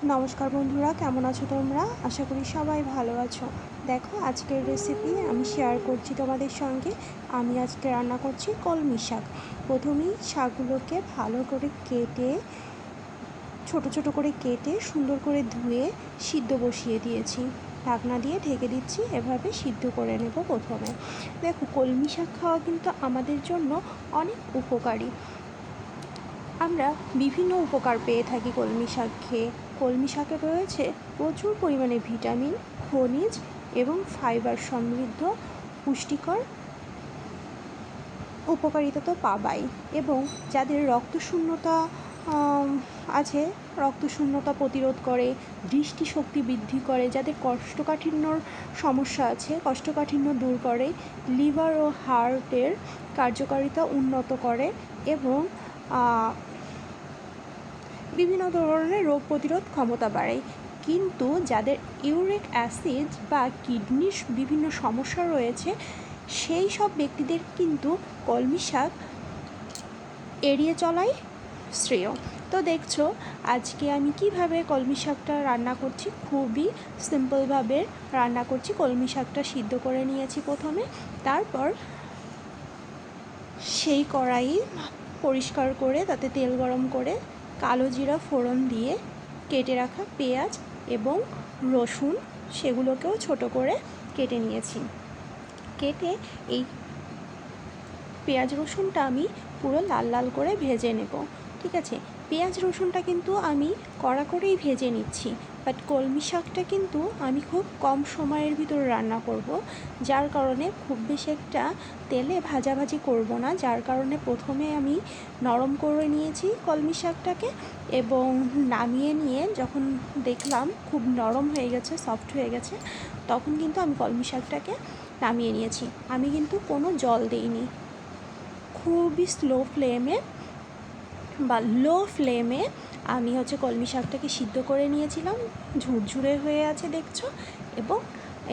নমস্কার বন্ধুরা, কেমন আছো তোমরা? আশা করি সবাই ভালো আছো। দেখো, আজকের রেসিপি আমি শেয়ার করছি তোমাদের সঙ্গে। আমি আজকে রান্না করছি কলমি শাক। প্রথমেই শাকগুলোকে ভালো করে কেটে, ছোট ছোট করে কেটে সুন্দর করে ধুয়ে সিদ্ধ বসিয়ে দিয়েছি। ঢাকনা দিয়ে ঢেকে দিচ্ছি, এভাবে সিদ্ধ করে নেব প্রথমে। দেখো, কলমি শাক খাওয়া কিন্তু আমাদের জন্য অনেক উপকারী। আমরা বিভিন্ন উপকার পেয়ে থাকি কলমি শাক খেয়ে। কলমি শাকে রয়েছে প্রচুর পরিমাণে ভিটামিন, খনিজ এবং ফাইবার সমৃদ্ধ পুষ্টিকর উপকারিতা তো পাবাই। এবং যাদের রক্তশূন্যতা আছে, রক্তশূন্যতা প্রতিরোধ করে, দৃষ্টিশক্তি বৃদ্ধি করে, যাদের কোষ্ঠকাঠিন্যর সমস্যা আছে কোষ্ঠকাঠিন্য দূর করে, লিভার ও হার্টের কার্যকারিতা উন্নত করে এবং বিভিন্ন ধরনের রোগ প্রতিরোধ ক্ষমতা বাড়ায়। কিন্তু যাদের ইউরিক অ্যাসিড বা কিডনির বিভিন্ন সমস্যা রয়েছে, সেই সব ব্যক্তিদের কিন্তু কলমি শাক এড়িয়ে চলাই শ্রেয়। তো দেখছো আজকে আমি কিভাবে কলমি শাকটা রান্না করছি। খুবই সিম্পলভাবে রান্না করছি। কলমি শাকটা সিদ্ধ করে নিয়েছি প্রথমে, তারপর সেই কড়াই পরিষ্কার করে তাতে তেল গরম করে কালো জিরা ফোড়ন দিয়ে কেটে রাখা পেঁয়াজ এবং রসুন সেগুলোকেও ছোট করে কেটে নিয়েছি। কেটে এই পেঁয়াজ রসুনটা আমি পুরো লাল লাল করে ভেজে নেব। ঠিক আছে, পেঁয়াজ রসুনটা কিন্তু আমি কড়া করেই ভেজে নিচ্ছি। বাট কলমি শাকটা কিন্তু আমি খুব কম সময়ের ভিতরে রান্না করব, যার কারণে খুব বেশি একটা তেলে ভাজাভাজি করব না। যার কারণে প্রথমে আমি নরম করে নিয়েছি কলমি শাকটাকে, এবং নামিয়ে নিয়ে যখন দেখলাম খুব নরম হয়ে গেছে, সফট হয়ে গেছে, তখন কিন্তু আমি কলমি শাকটাকে নামিয়ে নিয়েছি। আমি কিন্তু কোনো জল দিইনি। খুবই স্লো ফ্লেমে বা লো ফ্লেমে আমি কলমি শাকটাকে সিদ্ধ করে নিয়েছিলাম। ঝুরঝুরে হয়ে আছে দেখছো। এবং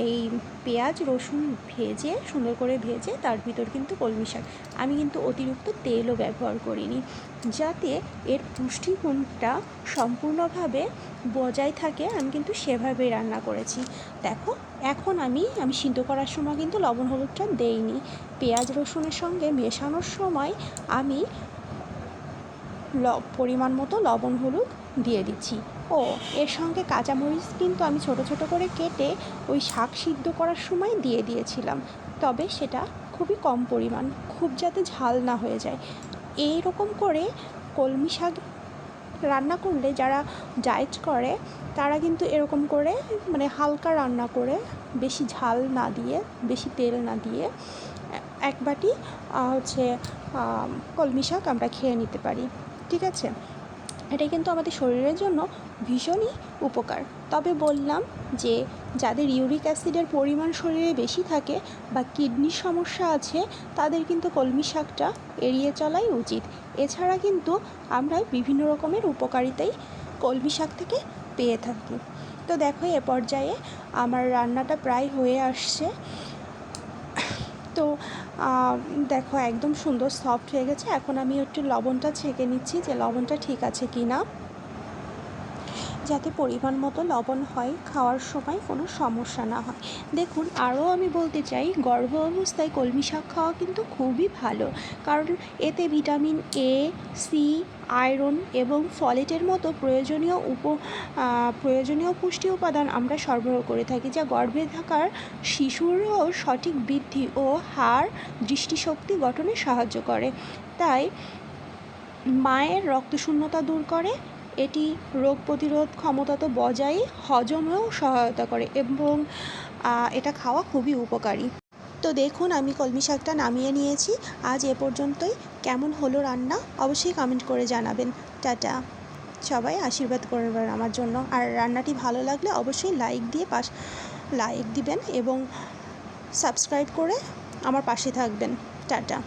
এই পেঁয়াজ রসুন ভেজে, সুন্দর করে ভেজে তার ভিতর কিন্তু কলমি শাক, আমি কিন্তু অতিরিক্ত তেলও ব্যবহার করিনি, যাতে এর পুষ্টিগুণটা সম্পূর্ণভাবে বজায় থাকে। আমি কিন্তু সেভাবেই রান্না করেছি। দেখো, এখন আমি সিদ্ধ করার সময় কিন্তু লবণ হলুদটা দেইনি। পেঁয়াজ রসুনের সঙ্গে মেশানোর সময় আমি পরিমাণ মতো লবণ হলুদ দিয়ে দিচ্ছি। ও এর সঙ্গে কাঁচামরিচ কিন্তু আমি ছোট ছোট করে কেটে ওই শাক সিদ্ধ করার সময় দিয়ে দিয়েছিলাম, তবে সেটা খুবই কম পরিমাণ, খুব যাতে ঝাল না হয়ে যায়। এই রকম করে কলমি শাক রান্না করলে যারা ডায়েট করে তারা কিন্তু এরকম করে, মানে হালকা রান্না করে, বেশি ঝাল না দিয়ে, বেশি তেল না দিয়ে এক বাটি কলমি শাক আমরা খেয়ে নিতে পারি। ঠিক আছে, এটা কিন্তু আমাদের শরীরের জন্য ভীষণই উপকার। তবে বললাম যে যাদের ইউরিক অ্যাসিডের পরিমাণ শরীরে বেশি থাকে বা কিডনির সমস্যা আছে, তাদের কিন্তু কলমি শাকটা এড়িয়ে চলাই উচিত। এছাড়া কিন্তু আমরা বিভিন্ন রকমের উপকারিতাই কলমি শাক থেকে পেয়ে থাকি। তো দেখো, এ পর্যায়ে আমার রান্নাটা প্রায় হয়ে আসছে। তো দেখো, একদম সুন্দর সফট হয়ে গেছে। এখন আমি একটু লবণটা ছেঁকে নিচ্ছি যে লবণটা ঠিক আছে কি না, যাতে পরিমাণ মতো লবণ হয়, খাওয়ার সময় কোনো সমস্যা না হয়। দেখুন, আরও আমি বলতে চাই, গর্ভ অবস্থায় কলমি শাক খাওয়া কিন্তু খুবই ভালো, কারণ এতে ভিটামিন এ, সি, আয়রন এবং ফলেটের মতো প্রয়োজনীয় পুষ্টি উপাদান আমরা সরবরাহ করে থাকি, যা গর্ভে থাকার শিশুরও সঠিক বৃদ্ধি ও হাড় দৃষ্টিশক্তি গঠনে সাহায্য করে। তাই মায়ের রক্তশূন্যতা দূর করে, এটি রোগ প্রতিরোধ ক্ষমতা তো বজায়, হজমেও সহায়তা করে এবং এটা খাওয়া খুবই উপকারী। তো দেখুন, আমি কলমি শাকটা নামিয়ে নিয়েছি। আজ এ পর্যন্তই। কেমন হলো রান্না অবশ্যই কমেন্ট করে জানাবেন। টাটা। সবাই আশীর্বাদ করবেন আমার জন্য। আর রান্নাটি ভালো লাগলে অবশ্যই লাইক দিবেন এবং সাবস্ক্রাইব করে আমার পাশে থাকবেন। টাটা।